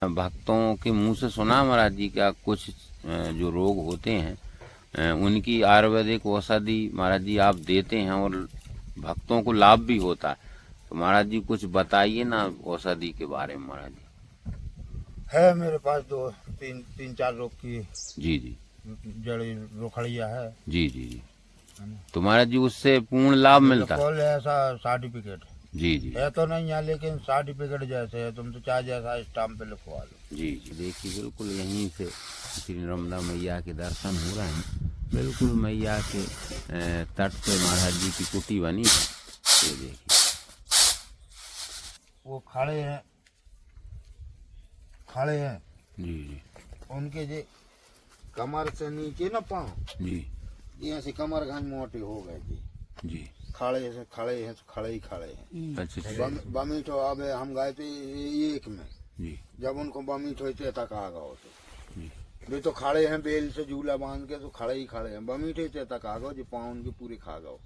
भक्तों के मुंह से सुना महाराज जी क्या कुछ जो रोग होते हैं उनकी आयुर्वेदिक औषधि महाराज जी आप देते हैं और भक्तों को लाभ भी होता है। तो महाराज जी कुछ बताइए ना औषधि के बारे में महाराज जी। है मेरे पास दो तीन चार रोग की जी जी जड़ी रोखड़िया है। जी जी जी। तो महाराज जी उससे पूर्ण लाभ मिलता है? ऐसा सर्टिफिकेट जी जी है तो नहीं है, लेकिन सर्टिफिकेट जैसे है, तुम तो चाहे जैसा स्टाम्प पे लिखवा लो। जी जी। देखिए बिल्कुल यहीं से श्री नर्मदा मैया के दर्शन हो रहे हैं। बिल्कुल मैया के तट पे महाराज जी की कुटी बनी है। ये देखिए वो खड़े हैं जी जी। उनके जे कमर से नीचे ना पाँव जी यहाँ से कमर घान मोटे हो गए थे जी। खड़े हैं तो खड़े हैं। अच्छा बमी तो अब हम गए थे एक में, जी जब उनको बमी ठोते तक आ गए थे जी। वे तो खड़े हैं बेल से झूला बांध के, तो खड़े ही खड़े हैं। बमी ठोते तक आ गए जो पाँव उनके पूरे खा गए,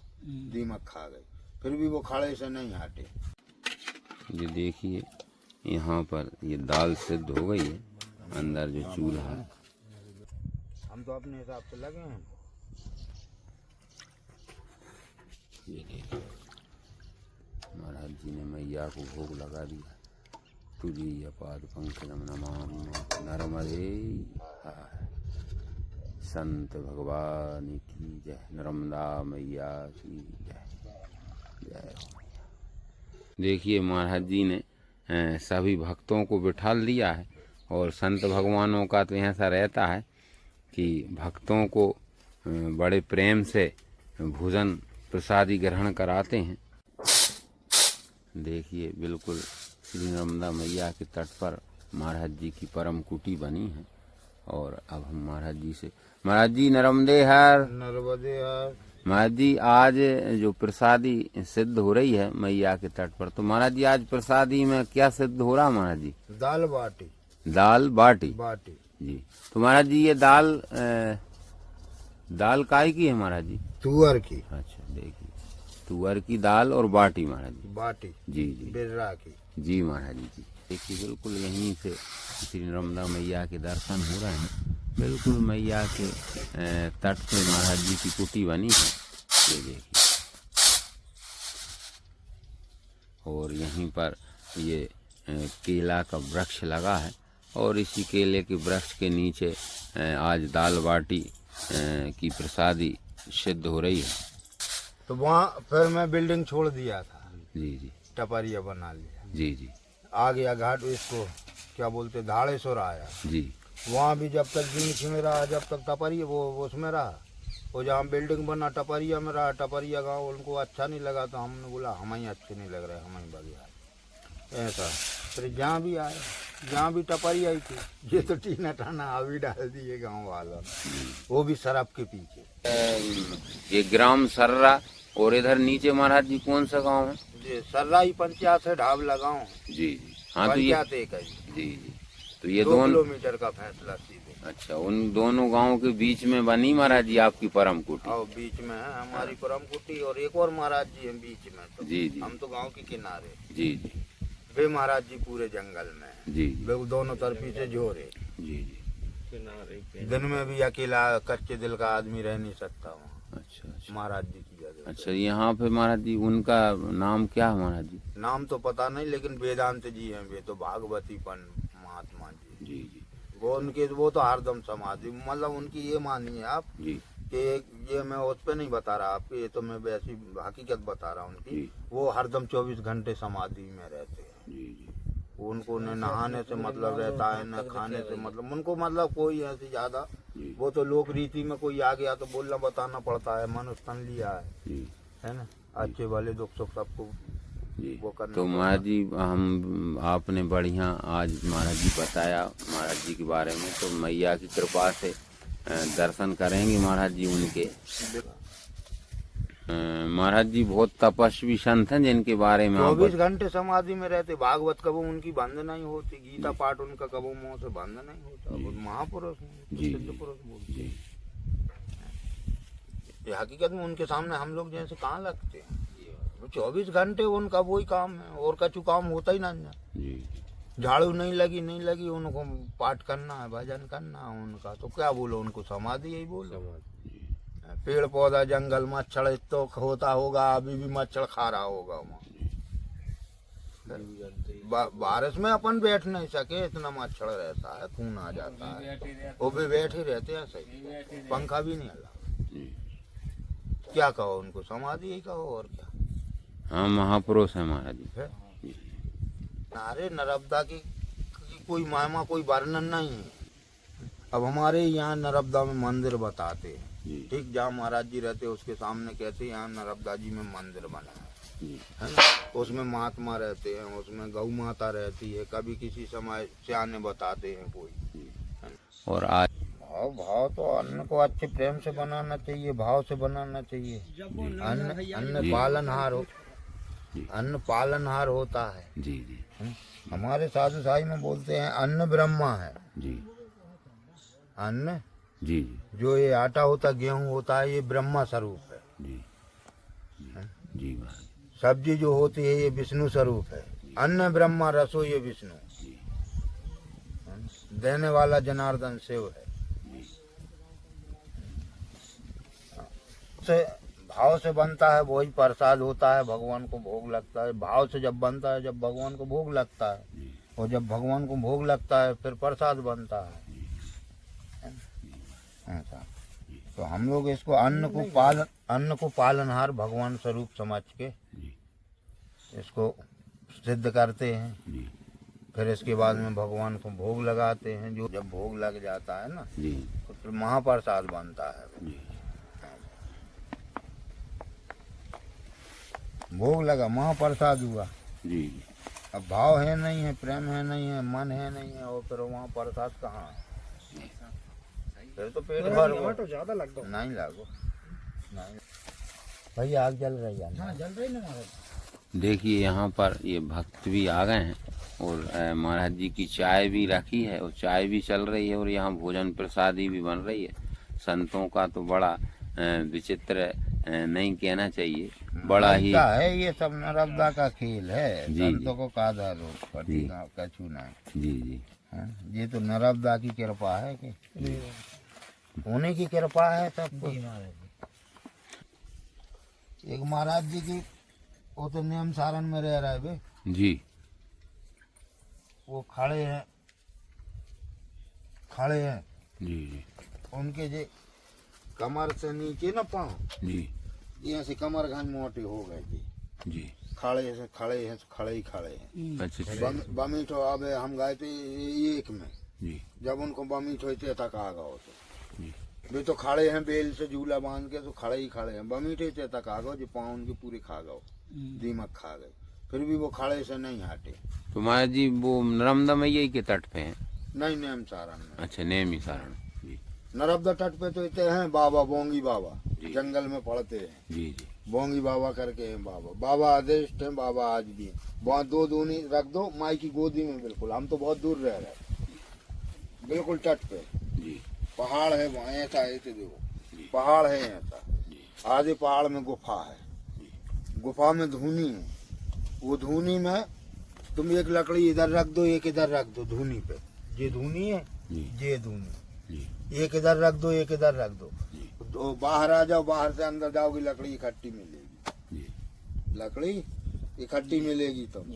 दीमक खा गए, फिर भी वो खड़े से नहीं हटे। ये देखिए यहाँ पर ये दाल सिद्ध हो गई है, अंदर जो चूल्हा है। हम तो अपने हिसाब से लगे हैं। ये देखिए महाराज जी ने मैया को भोग लगा दिया। तुझी पाद पंकजम नमामि नर्मदे हाय। संत भगवान की जय, नर्मदा मैया की जय। जय हो मैया। देखिए महाराज जी ने सभी भक्तों को बिठाल दिया है और संत भगवानों का तो ऐसा रहता है कि भक्तों को बड़े प्रेम से भोजन प्रसादी ग्रहण कराते हैं। देखिए बिल्कुल श्री नर्मदा मैया के तट पर महाराज जी की परम कुटी बनी है। और अब हम महाराज जी से, महाराज जी नर्मदे हर। नर्मदे हर। महाराज जी आज जो प्रसादी सिद्ध हो रही है मैया के तट पर, तो महाराज जी आज प्रसादी में क्या सिद्ध हो रहा है महाराज जी? दाल बाटी। दाल बाटी बाटी जी। तो महाराज जी ये दाल काय की है महाराज जी? तुअर की। अच्छा देखिए तुअर की दाल और बाटी महाराज जी। बाटी जी जी बिर्रा की। जी महाराज जी। देखिए बिल्कुल यहीं से श्री नर्मदा मैया के दर्शन हो रहे हैं। बिल्कुल मैया के तट पे महाराज जी की कुटी बनी है। ये देखिए और यहीं पर ये केला का वृक्ष लगा है और इसी केले के वृक्ष के नीचे आज दाल बाटी की प्रसादी सिद्ध हो रही है। तो वहाँ फिर मैं बिल्डिंग छोड़ दिया था। जी जी। टपरिया बना लिया। जी जी। आ गया घाट, इसको क्या बोलते धाड़ेश्वर आया जी। वहाँ भी जब तक जिंच में रहा, जब तक टपरिया वो उसमें रहा, वो जहाँ बिल्डिंग बना टपरिया में रहा। टपरिया गाँव उनको अच्छा नहीं लगा तो हमने बोला हमें अच्छे नहीं लग रहे, हमें बढ़िया ऐसा। फिर जहाँ भी आया, जहाँ भी टपरिया ही थी, ये तो टीना टाना अभी डाल दिए गाँव वालों ने, वो भी शराब के पीछे। ये ग्राम सर्रा और इधर नीचे महाराज जी कौन सा गांव है? ये सर्रा ही पंचायत है, ढाब लगाओ। जी जी। हाँ तो ये पंचायत एक है जी जी। तो ये 2 दोनों किलोमीटर का फैसला सीधे। अच्छा उन दोनों गांवों के बीच में बनी महाराज जी आपकी परम कुटी? और बीच में है हमारी परम कुटी और एक और महाराज जी हैं बीच में। तो जी जी। हम तो गांव के किनारे। जी जी। वे महाराज जी पूरे जंगल में है। जी जी। वे दोनों तरफी से जोरे। जी जी। दिन में भी अकेला कच्चे दिल का आदमी रह नहीं सकता वहाँ। अच्छा अच्छा। महाराज जी की जगह। अच्छा यहाँ पे महाराज जी उनका नाम क्या है महाराज जी? नाम तो पता नहीं, लेकिन वेदांत जी हैं, वे तो भागवती पन महात्मा जी। जी जी। वो तो हरदम समाधि, मतलब उनकी ये मानिए आप जी कि ये मैं उस पे नहीं बता रहा आपको, ये तो मैं वैसी हकीकत बता रहा हूँ उनकी। जी। वो हरदम 24 घंटे समाधि में रहते हैं। जी जी। उनको न नहाने से मतलब रहता है, न खाने से मतलब, उनको मतलब कोई ऐसी ज्यादा, वो तो लोक रीति में कोई आ गया तो बोलना बताना पड़ता है, मनुष्य तन लिया है ना, अच्छे भले दुख सुख सबको जी। वो करना। तो महाराज जी हम आपने बढ़िया आज महाराज जी बताया महाराज जी के बारे में, तो मैया की कृपा से दर्शन करेंगे महाराज जी उनके। महाराज जी बहुत तपस्वी संत हैं जिनके बारे में 24 घंटे समाधि में रहते। भागवत कबो उनकी बंद नहीं होती, गीता पाठ उनका कबो मुंह से बंद नहीं होता। वो महापुरुष सिद्ध पुरुष बोलते। ये हकीकत में उनके सामने हम लोग जैसे कहाँ लगते हैं। 24 घंटे उनका वही काम है और कछु काम होता ही नहीं है। झाड़ू नहीं लगी उनको पाठ करना है, भजन करना है उनका, तो क्या बोलो उनको, समाधि यही बोलो। पेड़ पौधा जंगल मच्छर तो होता होगा, अभी भी मच्छर खा रहा होगा वहाँ। बारिश में अपन बैठ नहीं सके, इतना मच्छर रहता है, खून आ जाता है, वो भी बैठे रहते हैं सही, पंखा भी नहीं हला। क्या कहो उनको, समाधि ही कहो और क्या। हाँ महापुरुष है महाराज जी। है? अरे नर्मदा की कोई महिमा, कोई वर्णन नहीं है। अब हमारे यहाँ नर्मदा में मंदिर बताते हैं, ठीक, जहाँ महाराज जी रहते उसके सामने कहते हैं यहाँ नर्मदा जी में मंदिर बना है ना, उसमें महात्मा रहते हैं, उसमें गौ माता रहती है, कभी किसी समय सियाने बताते हैं कोई। और आज भाव तो अन्न को अच्छे प्रेम से बनाना चाहिए, भाव से बनाना चाहिए। अन्न पालनहार हो, अन्न पालनहार होता है। जी जी हमारे साधु साई में बोलते हैं अन्न ब्रह्मा है। जी अन्न जी जी जो ये आटा होता, गेहूं होता है, ये ब्रह्मा स्वरूप है। जी जी महाराज। सब्जी जो होती है ये विष्णु स्वरूप है। अन्न ब्रह्मा रसो ये विष्णु, देने वाला जनार्दन शिव है। से भाव से बनता है वही प्रसाद होता है, भगवान को भोग लगता है। भाव से जब बनता है, जब भगवान को भोग लगता है, और जब भगवान को भोग लगता है फिर प्रसाद बनता है। ऐसा तो हम लोग इसको अन्न को पालनहार भगवान स्वरूप समझ के इसको सिद्ध करते हैं। फिर इसके बाद में भगवान को भोग लगाते हैं। जो जब भोग लग जाता है ना तो फिर महाप्रसाद बनता है। भोग लगा, महाप्रसाद हुआ। जी अब भाव है नहीं है, प्रेम है नहीं है, मन है नहीं है, और फिर वहाँ प्रसाद कहाँ है? फिर तो पेट भर तो ज्यादा लगता नहीं लागो नहीं भाई, आग जल रही है। हाँ, जल रही ना महाराज। देखिए यहाँ पर ये भक्त भी आ गए हैं और महाराज जी की चाय भी रखी है और चाय भी चल रही है और यहाँ भोजन प्रसादी भी बन रही है। संतों का तो बड़ा विचित्र नहीं कहना चाहिए, बड़ा ही है। ये सब नर्मदा का खेल है। जी, संतों को कादा रोक पटी कछु नहीं। जी जी ये तो नर्मदा की कृपा है कि होने की कृपा है सब कुछ। एक महाराज जी की वो तो नियम सारण में रह रहा है बे जी। वो खड़े हैं जी जी उनके जे कमर से नीचे ना पाँव, जी यहाँ से कमर घन मोटे हो गए थे। जी खड़े हैं खड़े ही हैं। अच्छा बमीठो आबे हम गए थे एक में, जी जब उनको बमीठो तक आ गए तो जी वे तो खड़े हैं बेल से झूला बांध के, तो खड़े ही खड़े हैं। बमीठे तक आ गए जो पाँव उनके पूरे खा गए, दीमक खा गए, फिर भी वो खड़े से नहीं हटे। तो महाराज जी वो नर्मदा मैया के तट पे हैं? नहीं, नेम सारण में। अच्छा, नेमी सारण। जी नर्मदा तट पे तो इतने हैं बाबा, बोंगी बाबा जंगल में पड़ते हैं। जी जी बोंगी बाबा करके हैं बाबा आदेश थे, बाबा आज भी हैं। बहुत दो दूनी रख दो माई की गोदी में, बिल्कुल। हम तो बहुत दूर रह रहे, बिल्कुल तट पे जी पहाड़ है वहाँ। ऐसा ऐसे देखो पहाड़ है ऐसा, आधे पहाड़ में गुफा है, गुफा में धुनी है। वो धुनी में तुम एक लकड़ी इधर रख दो, एक इधर रख दो, धुनी पे ये धुनी है, ये धुनी, एक इधर रख दो, एक इधर रख दो, तो बाहर आ जाओ, बाहर से अंदर जाओगी, लकड़ी इकट्ठी मिलेगी, लकड़ी इकट्ठी मिलेगी तुम।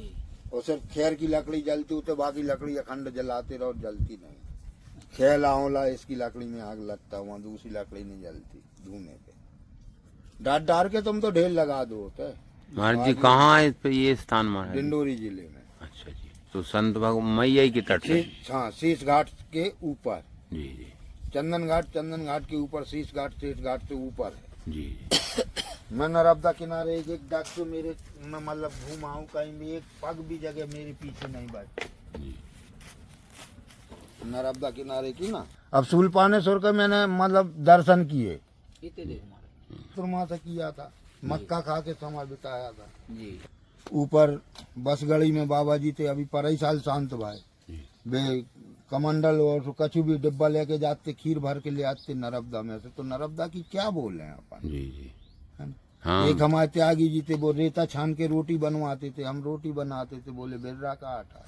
और सिर्फ खैर की लकड़ी जलती हो तो बाकी लकड़ी अखंड जलाते रहो, जलती नहीं। खेल आंवला इसकी लकड़ी में आग लगता, वहाँ दूसरी लकड़ी नहीं जलती धुने पे। डाट डार के तुम तो ढेर लगा दो होते। महाराज जी कहाँ है इस पे ये स्थान महाराज? डिंडोरी जिले में। अच्छा जी, तो संत भगवान मैया के तट पे? हाँ, शीश घाट के ऊपर। जी जी चंदन घाट के ऊपर, शीश घाट से ऊपर है। जी मैं नर्मदा किनारे एक डॉक्टर मेरे मैं मतलब घूमा हूँ, कहीं भी एक पग भी जगह मेरे पीछे नहीं बैठी। नर्मदा किनारे की ना। अब शूलपानेश्वर का मैंने मतलब दर्शन किए, सुरमा से किया था, मक्का खा के समय बिताया था। ऊपर बस गड़ी में बाबा जी थे, अभी पर ही साल शांत भाई वे कमंडल और कछु भी डिब्बा लेके जाते, खीर भर के ले आते नर्मदा में से। तो नर्मदा की क्या बोल रहे हैं अपन। जी जी हाँ। एक हमारे त्यागी जी थे, वो रेता छान के रोटी बनवाते थे, हम रोटी बनाते थे, बोले बिर्रा का आटा।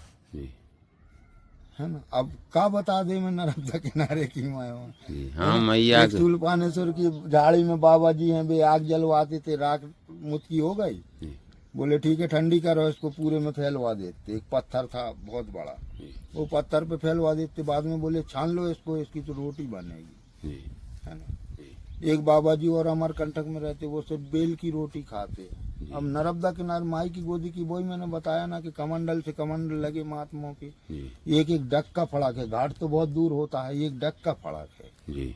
है ना। अब का बता दे मैं नर्मदा किनारे की मैं हूँ। जी हाँ मैया के तुलपानेश्वर की झाड़ी में बाबा जी हैं, वे आग जलवाते थे, राख मुतकी हो गई, जी, बोले ठीक है ठंडी करो इसको, पूरे में फैलवा देते। एक पत्थर था बहुत बड़ा, जी, वो पत्थर पे फैलवा देते, बाद में बोले छान लो इसको, इसकी तो रोटी बनेगी, जी, है ना। जी, एक बाबा जी और अमरकंटक में रहते, वो सिर्फ बेल की रोटी खाते। अब नर्मदा किनारे माई की गोदी की, वही मैंने बताया ना कि कमंडल से कमंडल लगे महात्माओं की, जी, एक एक डक का फड़क है। घाट तो बहुत दूर होता है, एक डक का फड़क है। जी,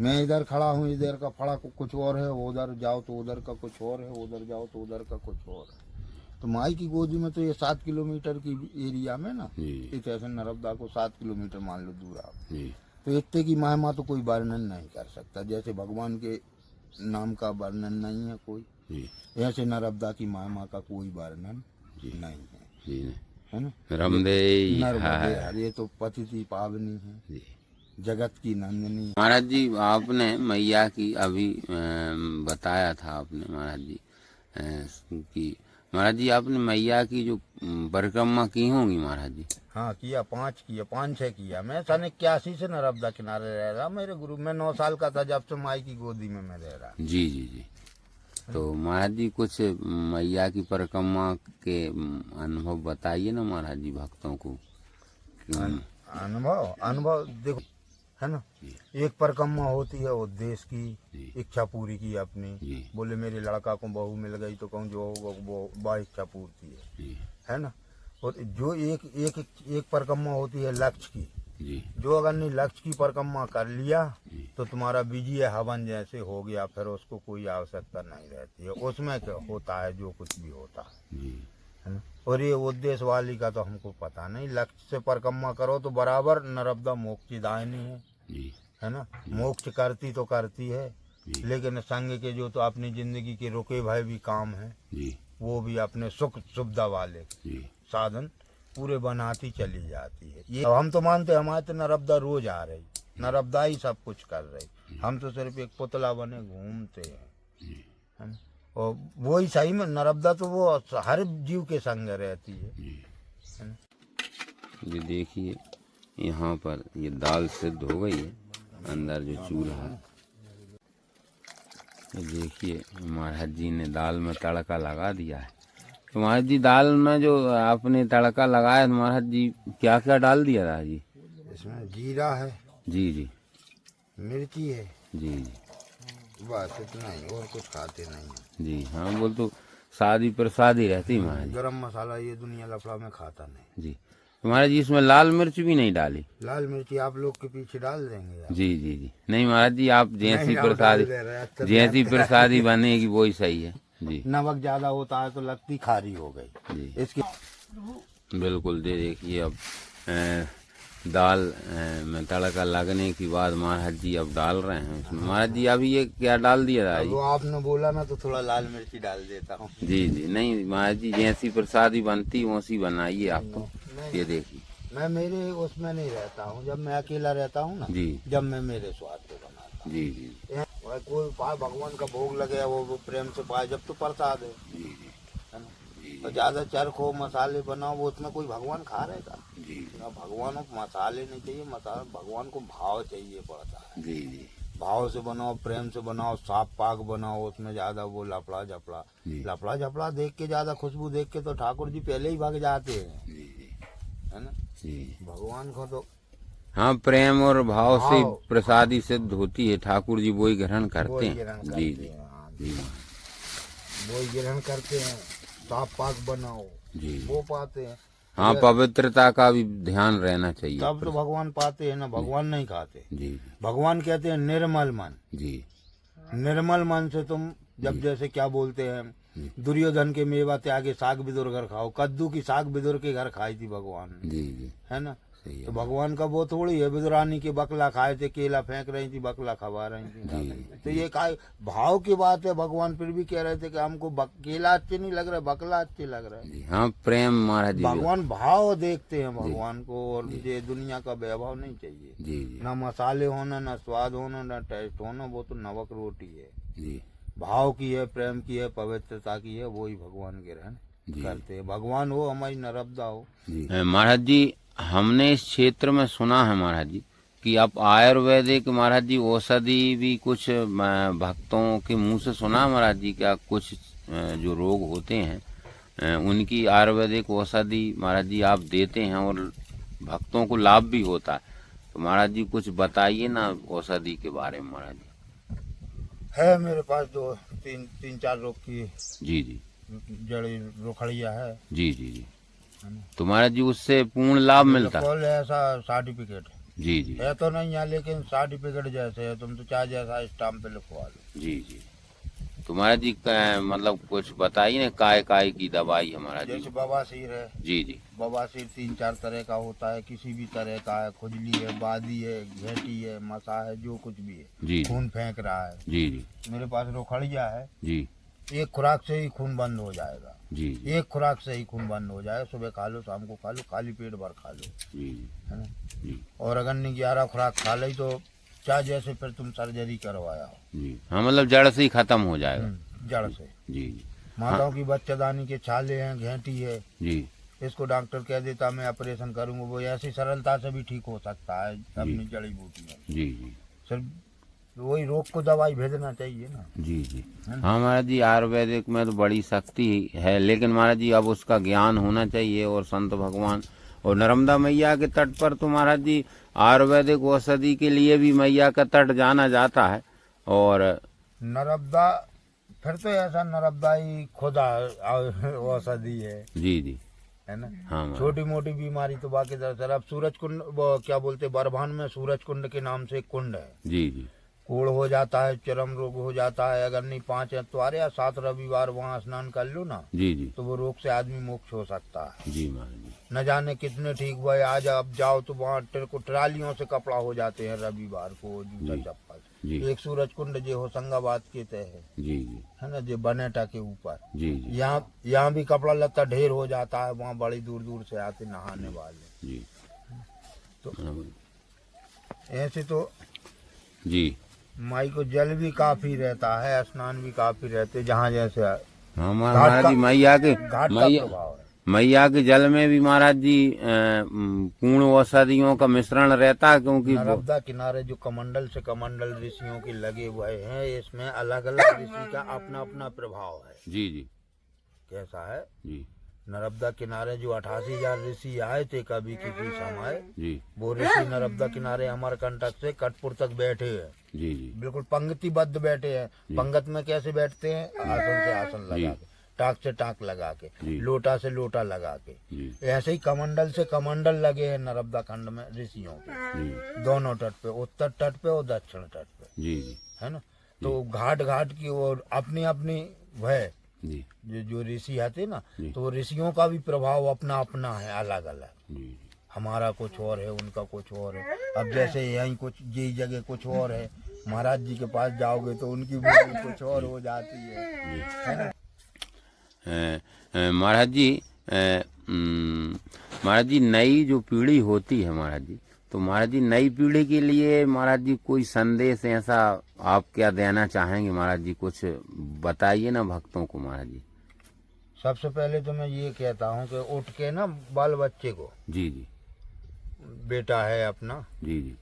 मैं इधर खड़ा हूँ, इधर का फड़क कुछ और है, उधर जाओ तो उधर का कुछ और है, उधर जाओ तो उधर का कुछ और है। तो माई की गोदी में तो ये 7 किलोमीटर की एरिया में ना, जी, इस ऐसे नर्मदा को 7 किलोमीटर मान लो दूर आप, जी, तो इतने की महिमा तो कोई वर्णन नहीं कर सकता। जैसे भगवान के नाम का वर्णन नहीं है कोई, जी, ऐसे नर्मदा की महिमा का कोई वर्णन जी, नहीं है, जी, है ना। रमदे नर्मदे हर, ये तो पतिति पावनी है, जी। जगत की नंदिनी। महाराज जी आपने मैया की अभी बताया था आपने महाराज जी कि महाराज जी आपने मैया की जो परिक्रमा की होंगी महाराज जी। हाँ किया, 5 6 किया। मैं सन 81 से नर्मदा किनारे रह रहा। मेरे गुरु, मैं 9 साल का था जब से माई की गोदी में मैं रह रहा। जी जी जी। तो महाराज जी कुछ मैया की परिक्रमा के अनुभव बताइए ना महाराज जी भक्तों को। अनुभव देखो, है ना। एक परिक्रमा होती है उद्देश्य की, जी, इच्छा पूरी की अपनी। जी, बोले मेरे लड़का को बहू मिल गई तो कहूँ जो होगा वो बा इच्छा पूर्ति जी, है ना। और जो एक परिक्रमा होती है लक्ष्य की, जी, जो अगर नहीं लक्ष्य की परिक्रमा कर लिया जी, तो तुम्हारा विजय हवन जैसे हो गया, फिर उसको कोई आवश्यकता नहीं रहती है। उसमें क्या होता है, जो कुछ भी होता जी, है ना। और ये उद्देश्य वाली का तो हमको पता नहीं। लक्ष्य से परिक्रमा करो तो बराबर नर्मदा मोक्षदायिनी है, जी, है ना। मोक्ष करती तो करती है, जी, लेकिन संग के जो तो अपनी जिंदगी के रुके भय भी काम है, जी, वो भी अपने सुख सुविधा वाले जी, साधन पूरे बनाती चली जाती है। ये अब हम तो मानते हैं हमारे तो नर्मदा रोज आ रही, नर्मदा ही सब कुछ कर रही, हम तो सिर्फ एक पुतला बने घूमते हैं, जी, है ना। और वो ही सही में नर्मदा तो वो हर जीव के संग रहती है, जी। है ना। ये देखिए यहाँ पर ये दाल सिद्ध हो गई है, अंदर जो चूल्हा है। ये देखिए महाराज जी ने दाल में तड़का लगा दिया है। तो महाराज जी दाल में जो आपने तड़का लगाया तो महाराज जी क्या क्या डाल दिया था जी। इसमें जीरा है, जी जी, मिर्ची है, जी जी, बस इतना ही, और कुछ खाते नहीं है। जी हाँ, बोल तो शादी प्रसादी रहती महाराज जी। गरम मसाला ये दुनिया लफड़ा में खाता नहीं। जी, तो महाराज जी इसमें लाल मिर्च भी नहीं डाली। लाल मिर्ची आप लोग के पीछे डाल देंगे आप। जी जी जी, नहीं महाराज जी आप जैसी नहीं, आप प्रसादी, डाल दे रहे हैं, अच्छा जैसी प्रसादी बनेगी वही सही है जी। नमक ज्यादा होता है तो लगती खारी हो गई जी इसकी। बिल्कुल। दे देखिए अब दाल में तड़का लगने के बाद महाराज जी अब डाल रहे हैं इसमें। महाराज जी अभी ये क्या डाल दिया था अब जी। वो आपने बोला ना तो थोड़ा लाल मिर्ची डाल देता हूँ। जी जी, नहीं महाराज जी जैसी प्रसादी बनती वैसी बनाइए आप तो। ये देखिए मैं मेरे उसमें नहीं रहता हूँ, जब मैं अकेला रहता हूँ ना, जी, जब मैं मेरे स्वाद पे बनाता जी जी, हूँ। कोई पाए भगवान का भोग लगे वो प्रेम से पाए, जब तो प्रसाद है, जी जी, है ना। और ज्यादा चरखो मसाले बनाओ वो उसमें कोई भगवान खा रहेगा। जी ना भगवान को मसाले नहीं चाहिए, मसाला भगवान को भाव चाहिए पड़ता है। जी, जी भाव से बनाओ, प्रेम से बनाओ, साफ पाक बनाओ, उसमें ज्यादा वो लफड़ा झपड़ा, जी, लफड़ा झपड़ा देख के, ज्यादा खुशबू देख के तो ठाकुर जी पहले ही भाग जाते हैं, जी, जी, है ना। जी। भगवान को तो हाँ, प्रेम और भाव से भाव। प्रसादी सिद्ध होती है। ठाकुर जी वही ग्रहण वो करते ही हैं। ग्रहण जी करते जी, हैं, हाँ, जी वो ही ग्रहण करते हैं। साफ पाक बनाओ, जी। वो पाते हैं। हाँ, पवित्रता का भी ध्यान रहना चाहिए। तब तो भगवान पाते हैं ना, भगवान नहीं खाते। जी भगवान कहते हैं निर्मल मन। जी, निर्मल मन से तुम जब जैसे क्या बोलते हैं, दुर्योधन के मेवा त्यागे साग बिदुर घर खाओ, कद्दू की साग बिदुर के घर खाई थी भगवान ने, जी जी, है ना। सही है। तो भगवान का वो थोड़ी है, बिदुरानी के बकला खाए थे, केला फेंक रही थी, बकला खवा रही थी। तो ये का भाव की बात है। भगवान फिर भी कह रहे थे कि हमको केला अच्छे नहीं लग रहे, बकला अच्छे लग रहे हैं। जी हाँ, प्रेम महाराज जी। भगवान भाव देखते हैं भगवान को, और ये दुनिया का वैभव नहीं चाहिए। जी जी, ना मसाले होना, ना स्वाद होना, ना टेस्ट होना, वो तो नमक रोटी है। जी भाव की है, प्रेम की है, पवित्रता की है, वो ही भगवान ग्रहण जी। करते हैं। भगवान हो, हमारी नर्मदा हो। जी महाराज जी, हमने इस क्षेत्र में सुना है महाराज जी कि आप आयुर्वेदिक महाराज जी औषधि भी कुछ भक्तों के मुंह से सुना महाराज जी, क्या कुछ जो रोग होते हैं उनकी आयुर्वेदिक औषधि महाराज जी आप देते हैं और भक्तों को लाभ भी होता है, तो महाराज जी कुछ बताइए ना औषधि के बारे में महाराज जी। है मेरे पास दो तीन चार रोग की जी जी जड़ी रोखड़िया है। जी जी जी, तो महाराज जी उससे पूर्ण लाभ मिलता है? बिल्कुल ऐसा सर्टिफिकेट जी जी है तो नहीं है, लेकिन सर्टिफिकेट जैसे है, तुम तो चाहे जैसा स्टाम्प पे लिखवा लो। जी जी, तो महाराज जी मतलब कुछ बताइए ना काय की दवाई है महाराज जी? जैसे बवासीर है। जी जी, बवासीर 3-4 तरह का होता है, किसी भी तरह का है, खुजली है, बादी है, घेटी है, मसा है, जो कुछ भी है, जी खून फेंक रहा है। जी जी मेरे पास रोखड़िया है। जी, एक खुराक से ही खून बंद हो जाएगा। जी जी एक खुराक से ही खून बंद हो जाएगा, सुबह खा लो, शाम को खा लो, खाली पेट भर खा लो, जी है ना। जी और अगर नहीं 11 खुराक खा ली तो चाहे जैसे फिर तुम सर्जरी करवाया हो। जी, हाँ मतलब जड़ से ही खत्म हो जाएगा। जड़ से। जी जी, माताओं की बच्चेदानी के छाले हैं, घेंटी है, जी इसको डॉक्टर कह देता मैं ऑपरेशन करूंगा, वो ऐसी सरलता से भी ठीक हो सकता है अपनी जड़ी बूटी में। जी जी, सिर्फ वही रोग को दवाई भेजना चाहिए ना। जी जी, हाँ महाराज जी आयुर्वेदिक में तो बड़ी शक्ति है, लेकिन महाराज जी अब उसका ज्ञान होना चाहिए। और संत भगवान और नर्मदा मैया के तट पर तो महाराज जी आयुर्वेदिक औषधि के लिए भी मैया का तट जाना जाता है। और नर्मदा फिर तो ऐसा नर्मदा ही खुदा औषधि है। जी जी, है ना। हाँ महाराज, छोटी मोटी बीमारी तो बाकी दरअसल अब सूरज कुंड, वो क्या बोलते बरभान में सूरज कुंड के नाम से एक कुंड है। जी जी, कोढ़ हो जाता है, चरम रोग हो जाता है, अगर नहीं 5 एतवार या 7 रविवार वहाँ स्नान कर लो ना, जी जी, तो वो रोग से आदमी मुक्त हो सकता है। जी महाराज जी, न जाने कितने ठीक हुए, आज अब जाओ तो वहाँ ट्रालियों से कपड़ा हो जाते हैं रविवार को, जूता जी, चप्पल। जी एक सूरज कुंड जो होशंगाबाद के तय जी जी, है ना, जो बनेटा के ऊपर, जी जी, यहाँ भी कपड़ा लत्ता ढेर हो जाता है, वहाँ बड़ी दूर दूर से आते नहाने वाले। जी, तो हाँ, ऐसे तो जी, माई को जल भी काफी रहता है, स्नान भी काफी रहते, जहाँ जैसे हाँ महाराज जी मैया के घाट का प्रभाव है। मैया के जल में भी महाराज जी पूर्ण औषधियों का मिश्रण रहता है, क्योंकि नर्मदा किनारे जो कमंडल से कमंडल ऋषियों के लगे हुए हैं, इसमें अलग अलग ऋषि का अपना अपना प्रभाव है। जी जी, कैसा है जी नर्मदा किनारे जो 88,000 ऋषि आए थे कभी किसी समय, जी, वो ऋषि नर्मदा किनारे अमरकंटक से कटपुर तक बैठे हैं। जी जी, बिल्कुल पंक्तिबद्ध बैठे हैं। पंगत में कैसे बैठते हैं? आसन से आसन लगा के, टाक से टाक लगा के, लोटा से लोटा लगा के। ऐसे ही कमंडल से कमंडल लगे हैं नर्मदा खंड में ऋषियों के, दोनों तट पे, उत्तर तट पे और दक्षिण तट पे। जी जी, है ना। तो घाट घाट की और अपनी अपनी वह जो ऋषि आते ना, तो वो ऋषियों का भी प्रभाव अपना अपना है, अलग अलग। हमारा कुछ और है, उनका कुछ और है। अब जैसे यहीं कुछ यही जगह कुछ और है, महाराज जी के पास जाओगे तो उनकी बोली कुछ और हो जाती है ना। महाराज जी नई जो पीढ़ी होती है महाराज जी, तो महाराज जी नई पीढ़ी के लिए महाराज जी कोई संदेश ऐसा आप क्या देना चाहेंगे महाराज जी? कुछ बताइए ना भक्तों को महाराज जी। सबसे पहले तो मैं ये कहता हूँ कि उठ के ना बाल बच्चे को, जी जी, बेटा है अपना, जी जी,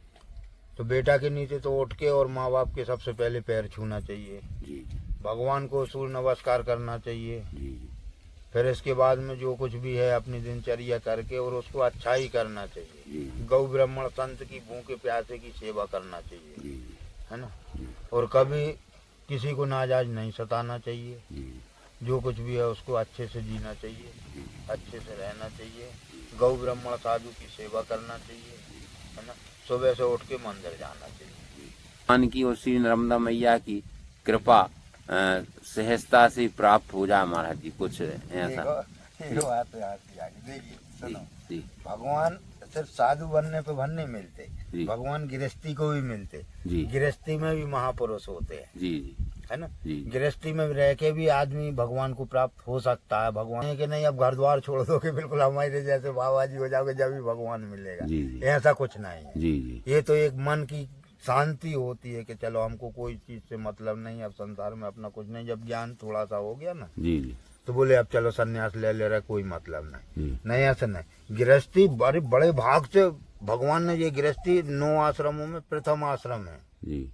तो बेटा के नीचे तो उठ के और माँ बाप के सबसे पहले पैर छूना चाहिए। जी, भगवान को सूर्य नमस्कार करना चाहिए। जी, फिर इसके बाद में जो कुछ भी है अपनी दिनचर्या करके और उसको अच्छा ही करना चाहिए। गौ ब्राह्मण संत की भूखे प्यासे की सेवा करना चाहिए, है ना। और कभी किसी को नाजायज नहीं सताना चाहिए। जो कुछ भी है उसको अच्छे से जीना चाहिए, अच्छे से रहना चाहिए। गौ ब्राह्मण साधु की सेवा करना चाहिए, है ना। सुबह से उठ के मंदिर जाना चाहिए। भगवान की और श्री नर्मदा मैया की कृपा सहजता से प्राप्त हो जाए महाराज जी, कुछ ऐसा। देखिए सुनो, भगवान सिर्फ साधु बनने पे नहीं मिलते, भगवान गृहस्थी को भी मिलते। गृहस्थी में भी महापुरुष होते हैं, जी जी, है ना। गृहस्थी में रह के भी आदमी भगवान को प्राप्त हो सकता है। भगवान के नहीं अब घर द्वार छोड़ दो कि बिल्कुल हमारे जैसे बाबा जी हो जाओगे जब भी भगवान मिलेगा, ऐसा कुछ नहीं है। जी, ये तो एक मन की शांति होती है कि चलो हमको कोई चीज से मतलब नहीं, अब संसार में अपना कुछ नहीं। जब ज्ञान थोड़ा सा हो गया ना, जी, तो बोले अब चलो सन्यास ले ले रहा, कोई मतलब नहीं। नहीं ऐसा नहीं, गृहस्थी बड़े बड़े भाग से भगवान ने ये गृहस्थी 9 आश्रमों में प्रथम आश्रम है। जी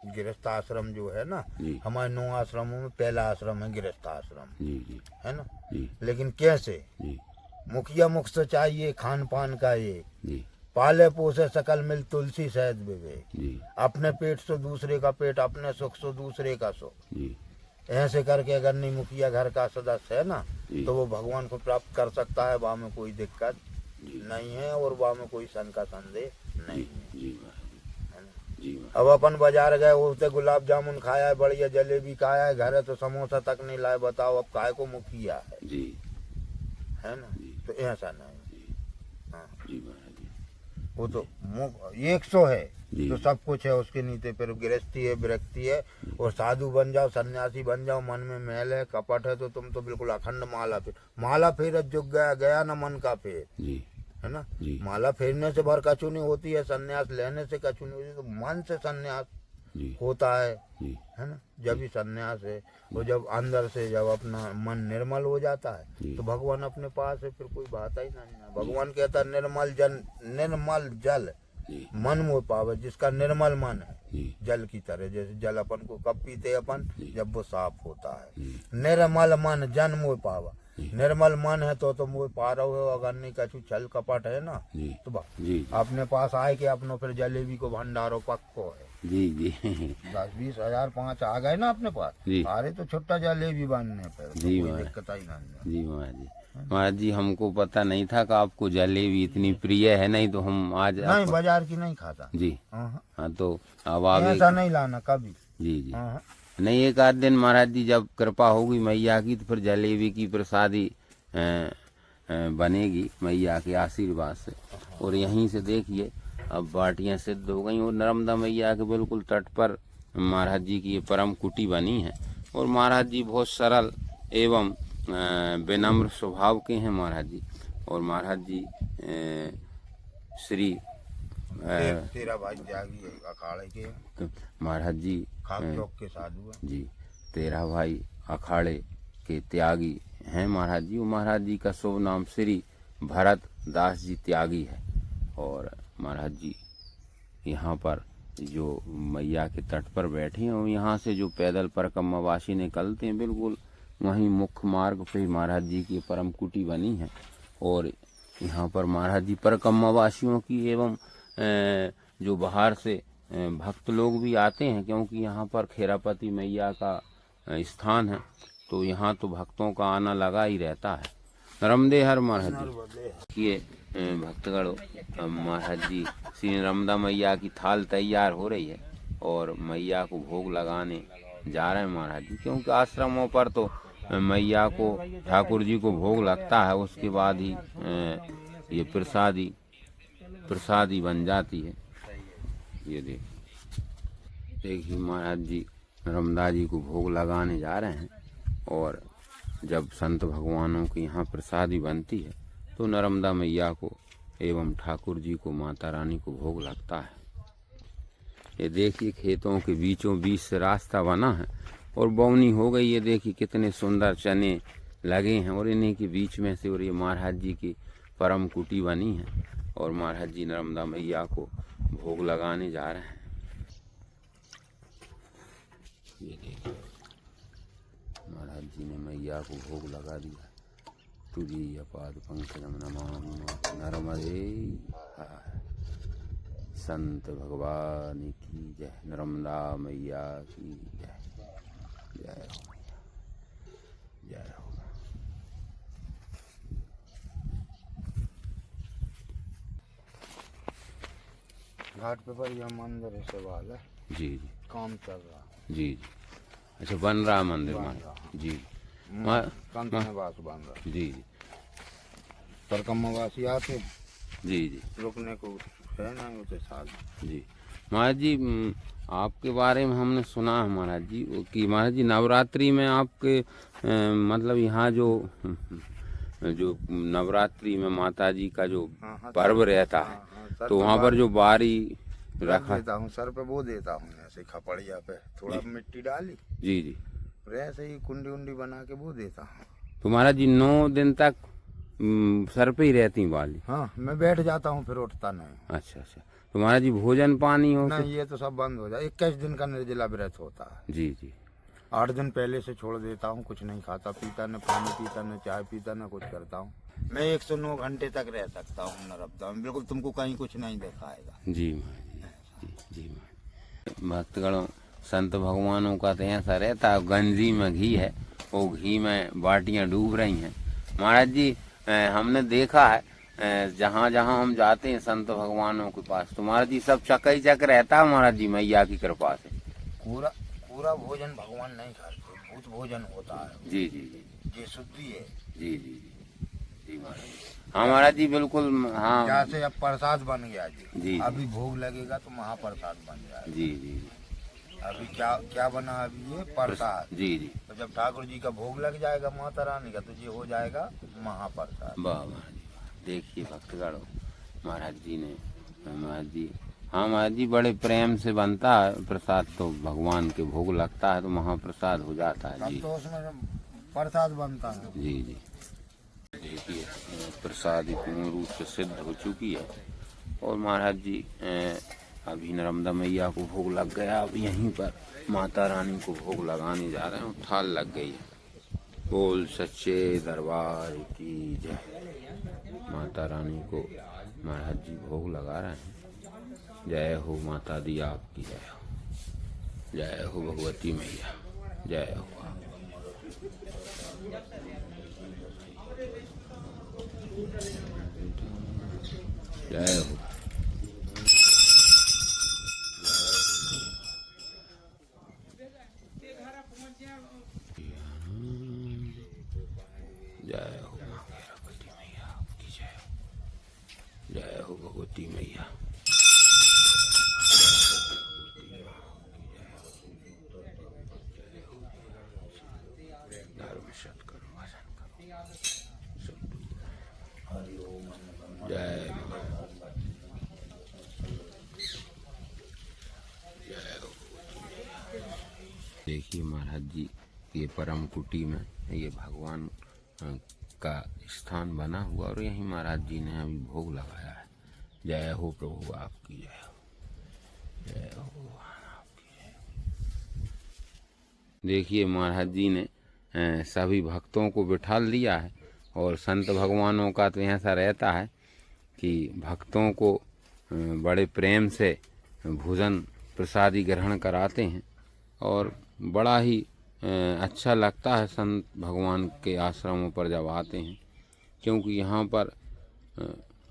गृहस्थ आश्रम जो है ना, जी हमारे 9 आश्रमों में पहला आश्रम है गृहस्थ आश्रम, जी जी है ना। जी लेकिन कैसे? जी मुखिया मुख से चाहिए खान पान का ये, जी पाले पोसे सकल मिल तुलसी शहद विवेक, जी अपने पेट से दूसरे का पेट, अपने सुख से दूसरे का सुख। जी ऐसे करके अगर नहीं मुखिया घर का सदस्य है ना, जी। तो वो भगवान को प्राप्त कर सकता है, वहाँ में कोई दिक्कत जी नहीं है और वहाँ में कोई शंका संदेह नहीं जी है। जी महाराज है ना? जी महाराज अब अपन बाजार गए, उसे गुलाब जामुन खाया है, बढ़िया जलेबी खाया है, घर है तो समोसा तक नहीं लाए, बताओ अब काय को मुखिया है? जी है ना। जी। तो ऐसा नहीं। जी हाँ, जी महाराज जी वो तो 100 है जी। तो सब कुछ है उसके नीचे। फिर गृहस्थी है, विरक्ति है, और साधु बन जाओ, सन्यासी बन जाओ, मन में मैल है, कपट है, तो तुम तो बिल्कुल अखंड माला फेर जुग गया, गया ना मन का फेर, जी है ना। जी माला फेरने से भर कछु नहीं होती है, सन्यास लेने से कछु नहीं होती, तो मन से सन्यास जी होता है जी है ना। जब ही सन्यास है, और जब अंदर से जब अपना मन निर्मल हो जाता है, जी। तो भगवान अपने पास है, फिर कोई बात ही नहीं है। भगवान कहता है निर्मल जल जी मन मोह पावे, जिसका निर्मल मन है, जी जल की तरह। जैसे जल अपन को कब पीते अपन, जी। जब वो साफ होता है। जी निर्मल मन जन मोह पावा, जी। निर्मल मन है तो मोह पा रहे हो। अगर नहीं कछु छल कपट है ना, जी तो जी अपने पास आए कि अपनो फिर जलेबी को भंडारो पक्को है। जी जी 10-20 हजार 5 आ गए ना अपने पास, जी। अरे तो छोटा जलेबी बनने पे तो जी कोई महाराज। दिक्कत ही नहीं है। जी महाराज जी महाराज जी हमको पता नहीं था कि आपको जलेबी इतनी प्रिय है, नहीं तो हम आज नहीं, बाजार की नहीं खाता। जी हाँ, हाँ तो अब आप ऐसा नहीं लाना कभी। जी जी हाँ, नहीं एक आध दिन महाराज जी जब कृपा होगी मैया की, तो फिर जलेबी की प्रसादी बनेगी मैया के आशीर्वाद से। और यहीं से देखिए अब बाटियां सिद्ध हो गई, और नर्मदा मैया के बिल्कुल तट पर महाराज जी की ये परम कुटी बनी है। और महाराज जी बहुत सरल एवं विनम्र स्वभाव के हैं महाराज जी। और महाराज जी श्री तेरा भाई त्यागी है, अखाड़े के महाराज जी खाक चौक के साधु है। जी 13 भाई अखाड़े के त्यागी हैं महाराज जी। और महाराज जी का शुभ नाम श्री भरत दास जी त्यागी है। और महाराज जी यहाँ पर जो मैया के तट पर बैठे हैं, और यहाँ से जो पैदल परिक्रमावासी निकलते हैं, बिल्कुल वहीं मुख्य मार्ग पे महाराज जी की परम कुटी बनी है। और यहाँ पर महाराज जी परिक्रमावासियों की एवं जो बाहर से भक्त लोग भी आते हैं, क्योंकि यहाँ पर खेरापति मैया का स्थान है, तो यहाँ तो भक्तों का आना लगा ही रहता है। नर्मदे हर महाराज जी। ये भक्तगणों महाराज जी श्री नर्मदा मैया की थाल तैयार हो रही है, और मैया को भोग लगाने जा रहे हैं महाराज जी। क्योंकि आश्रमों पर तो मैया को ठाकुर जी को भोग लगता है, उसके बाद ही ये प्रसादी बन जाती है। ये देखिए महाराज जी नर्मदा जी को भोग लगाने जा रहे हैं। और जब संत भगवानों की यहाँ प्रसादी बनती है, तो नर्मदा मैया को एवं ठाकुर जी को, माता रानी को भोग लगता है। ये देखिए खेतों के बीचों बीच से रास्ता बना है, और बौनी हो गई। ये देखिए कितने सुंदर चने लगे हैं, और इन्हीं के बीच में से और ये महाराज जी की परम कुटी बनी है। और महाराज जी नर्मदा मैया को भोग लगाने जा रहे हैं। ये देखिए महाराज जी ने मैया को भोग लगा दिया। तुझे पाद पंकजम नमामि नर्मदे हाय। संत भगवान की जय, नर्मदा मैया की जय। जय हो मैया, जय हो। घाट पे पर यह मंदिर है सवाल है। जी जी काम चल रहा है। जी जी अच्छा बन रहा मंदिर बन महाराज रहा। जी। कंठ निवास बन रहा। जी जी परिक्रमावासी आते जी जी रुकने को है ना, उसे साथ। जी महाराज जी आपके बारे में हमने सुना है महाराज जी कि महाराज जी नवरात्रि में आपके मतलब यहाँ जो नवरात्रि में माता जी का जो पर्व रहता है, तो वहाँ पर जो बारी रखा देता हूँ सर पे, वो देता हूँ ऐसे खपड़िया पे थोड़ा मिट्टी डाली, जी जी ऐसे ही कुंडी उंडी बना के वो देता हूँ। तो महाराज जी 9 दिन तक सर पे ही रहती वाली? हाँ, मैं बैठ जाता हूँ फिर उठता नहीं। अच्छा अच्छा। तो महाराज जी भोजन पानी हो? नहीं, ये तो सब बंद हो जाए। 21 दिन का निर्जला व्रत होता है। जी जी। 8 दिन पहले से छोड़ देता हूँ, कुछ नहीं खाता पीता, न पानी पीता, न चाय पीता, न कुछ करता हूँ। मैं 109 घंटे तक रह सकता हूँ न रखता हूँ, बिल्कुल तुमको कहीं कुछ नहीं दिखाएगा। जी महाराज जी। जी महाराज। भक्तगणों, संत भगवानों का तो ऐसा रहता है, गंजी में घी है, वो घी में बाटियां डूब रही हैं। महाराज जी हमने देखा है जहाँ जहाँ हम जाते हैं संत भगवानों के पास, तो महाराज जी सब चक चक रहता है महाराज जी, मैया की कृपा से। पूरा भोजन भगवान नहीं खाते, भूत भोजन होता है। जी जी जी। ये शुद्धि है। जी जी जी महाराज जी। हाँ महाराज जी बिल्कुल। हाँ जैसे अब प्रसाद बन गया जी, जी। अभी भोग लगेगा तो महाप्रसाद बन जाएगा। जी जी। अभी क्या बना अभी ये प्रसाद। जी जी। तो जब ठाकुर जी का भोग लग जाएगा माता रानी का, तो ये हो जाएगा महाप्रसाद। वाह महाराज जी। देखिए भक्तगणों, महाराज जी ने, महाराज जी, हाँ महाराज जी बड़े प्रेम से बनता है प्रसाद, तो भगवान के भोग लगता है तो महाप्रसाद हो जाता है। जी तो उसमें प्रसाद बनता है। जी जी। देखिए प्रसाद पूर्ण रूप से सिद्ध हो चुकी है और महाराज जी अभी नर्मदा मैया को भोग लग गया। अब यहीं पर माता रानी को भोग लगाने जा रहे हैं, थाल लग गई है। बोल सच्चे दरबार की जय। माता रानी को महाराज जी भोग लगा रहे हैं। जय हो माता दी आपकी जय हो। जय हो भगवती मैया, जय हो। जय हो। जय हो माँ भगवती मैया आपकी जय हो। जय हो भगवती मैया। धर्म सत करो, भजन करो, जय देखिए महाराज जी ये परम कुटी में ये भगवान का स्थान बना हुआ और यही महाराज जी ने अभी भोग लगाया है। जय हो प्रभु आपकी जय हो। जय हो भगवान आपकी जय हो। देखिए महाराज जी ने सभी भक्तों को बिठा लिया है और संत भगवानों का तो ऐसा रहता है कि भक्तों को बड़े प्रेम से भोजन प्रसादी ग्रहण कराते हैं और बड़ा ही अच्छा लगता है संत भगवान के आश्रमों पर जब आते हैं, क्योंकि यहाँ पर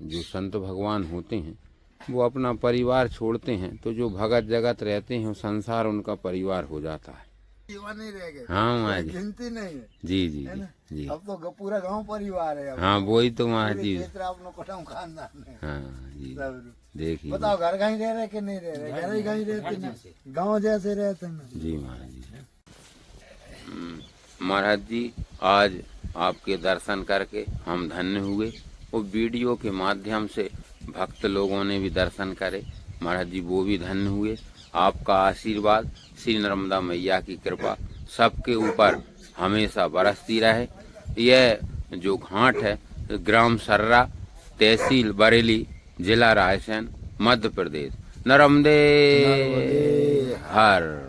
जो संत भगवान होते हैं वो अपना परिवार छोड़ते हैं, तो जो भगत जगत रहते हैं वो संसार उनका परिवार हो जाता है। नहीं रह गए। हाँ महाराज जी। गिनती नहीं है। जी जी जी जी। अब तो पूरा गांव परिवार है। हाँ वही तो महाराज जी। खानदान है। हाँ जी। देखिए बताओ घर कहीं रह रहे कि नहीं रह रहे? घर ही कहीं रहते ना, गाँव जैसे रहते ना। जी महाराज जी। महाराज जी आज आपके दर्शन करके हम धन्य हुए। वो वीडियो के माध्यम से भक्त लोगों ने भी दर्शन करे, महाराज जी वो भी धन्य हुए। आपका आशीर्वाद, श्री नर्मदा मैया की कृपा सबके ऊपर हमेशा बरसती रहे। यह जो घाट है ग्राम सर्रा, तहसील बरेली, जिला रायसेन, मध्य प्रदेश। नर्मदे हर।